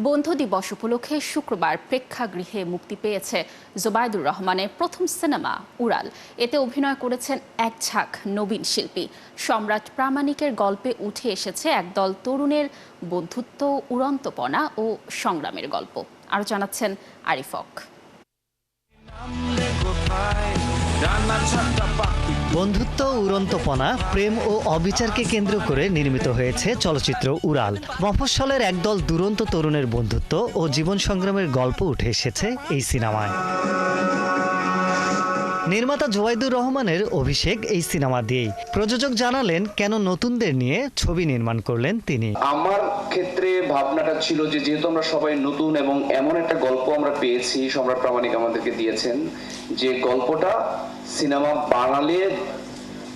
বন্ধু দিবস উপলক্ষে শুক্রবার প্রেক্ষাগৃহে মুক্তি পেয়েছে জোবায়দুর রহমানের প্রথম সিনেমা উড়াল। এতে অভিনয় করেছেন এক ঝাঁক নবীন শিল্পী। সম্রাট প্রামাণিকের গল্পে উঠে এসেছে একদল তরুণের বন্ধুত্ব, উড়ন্তপনা ও সংগ্রামের গল্প। আরও জানাচ্ছেন আরিফ হক। বন্ধুত্ব, উড়ন্তপনা, প্রেম ও অবিচারকে কেন্দ্র করে নির্মিত হয়েছে চলচ্চিত্র উড়াল। মফস্বলের একদল দুরন্ত তরুণের বন্ধুত্ব ও জীবন সংগ্রামের গল্প উঠে এসেছে এই সিনেমায়। নির্মাতা জোবায়দুর রহমানের অভিষেক এই সিনেমা দিয়েই। প্রযোজক জানালেন কেন নতুনদের নিয়ে ছবি নির্মাণ করলেন তিনি। আমার ক্ষেত্রে ভাবনাটা ছিল যে যেহেতু আমরা সবাই নতুন এবং এমন একটা গল্প আমরা পেয়েছি, সম্রাট প্রামাণিক আমাদেরকে দিয়েছেন, যে গল্পটা সিনেমা বানালে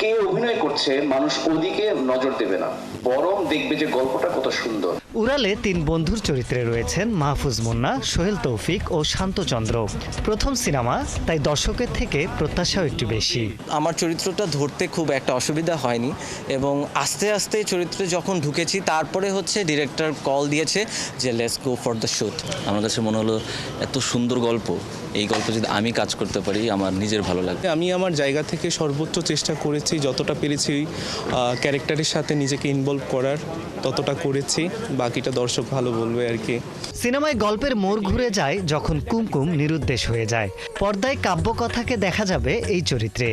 কে অভিনয় করছে মানুষ ওদিকে নজর দেবে না, বরং দেখবে যে গল্পটা কত সুন্দর। উড়ালে 3 বন্ধুর চরিত্রে রয়েছেন মাহফুজ মুন্না, সোহেল তৌফিক ও শান্তচন্দ্র। প্রথম সিনেমা, তাই দর্শকের থেকে প্রত্যাশাও একটু বেশি। আমার চরিত্রটা ধরতে খুব একটা অসুবিধা হয়নি এবং আস্তে আস্তে চরিত্রে যখন ঢুকেছি তারপরে ডিরেক্টর কল দিয়েছে যে let's go for the shoot. আমার কাছে মনে হলো এত সুন্দর গল্প, এই গল্প যদি আমি কাজ করতে পারি আমার নিজের ভালো লাগবে। আমি আমার জায়গা থেকে সর্বোচ্চ চেষ্টা করেছি, যতটা পেরেছি ক্যারেক্টারের সাথে নিজেকে ইনভলভ করার ততটা করেছি, বাকিটা দর্শক ভালো বলবে আর কি। সিনেমায় গল্পের মোড় ঘুরে যায় যখন কুমকুম নিরুদ্দেশ হয়ে যায়। পর্দায় কাব্যকথাকে দেখা যাবে এই চরিত্রে।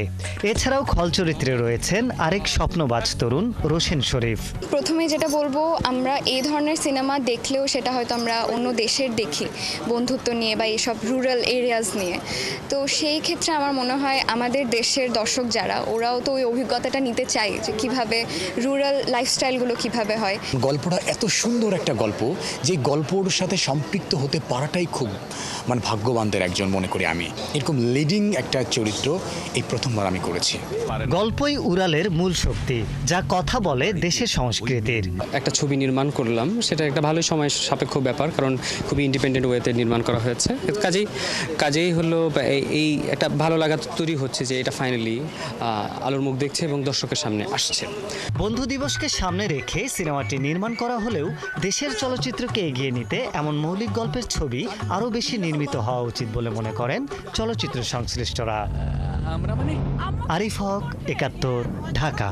এছাড়াও খল চরিত্রে রয়েছেন আরেক স্বপ্নবাজ তরুণ রোশেন শরীফ। প্রথমে যেটা বলবো, আমরা এই ধরনের সিনেমা দেখলেও সেটা হয়তো আমরা অন্য দেশের দেখি, বন্ধুত্ব নিয়ে বা এইসব রুরাল এরিয়াজ নিয়ে। তো সেই ক্ষেত্রে আমার মনে হয় আমাদের দেশের দর্শক যারা, ওরাও তো ওই অভিজ্ঞতাটা নিতে চায় যে কীভাবে রুরাল লাইফস্টাইলগুলো কীভাবে হয়। গল্পটা এত সুন্দর একটা গল্প, যে গল্পর সাথে সম্পৃক্ত হতে পারাটাই খুব ভাগ্যবানদের একজন মনে করি আমি। এরকম লিডিং একটা চরিত্র এই প্রথমবার আমি করেছি। গল্পই উড়ালের মূল শক্তি, যা কথা বলে দেশের সংস্কৃতির। একটা ছবি নির্মাণ করলাম, সেটা একটা ভালো সময় সাপেক্ষ ব্যাপার, কারণ খুবই ইন্ডিপেন্ডেন্ট ওয়েতে নির্মাণ করা হয়েছে। কাজেই হলো এই একটা ভালো লাগা তৈরি হচ্ছে যে এটা ফাইনালি আলোর মুখ দেখছে এবং দর্শকের সামনে আসছে। বন্ধু দিবসকে সামনে রেখে সিনেমাটি নির্মাণ করা হলেও দেশের চলচ্চিত্রকে এগিয়ে নিতে এমন মৌলিক গল্পের ছবি আরও বেশি নির্মিত হওয়া উচিত বলে মনে করেন চলচ্চিত্র সংশ্লিষ্টরা। আরিফ হক, ৭১, ঢাকা।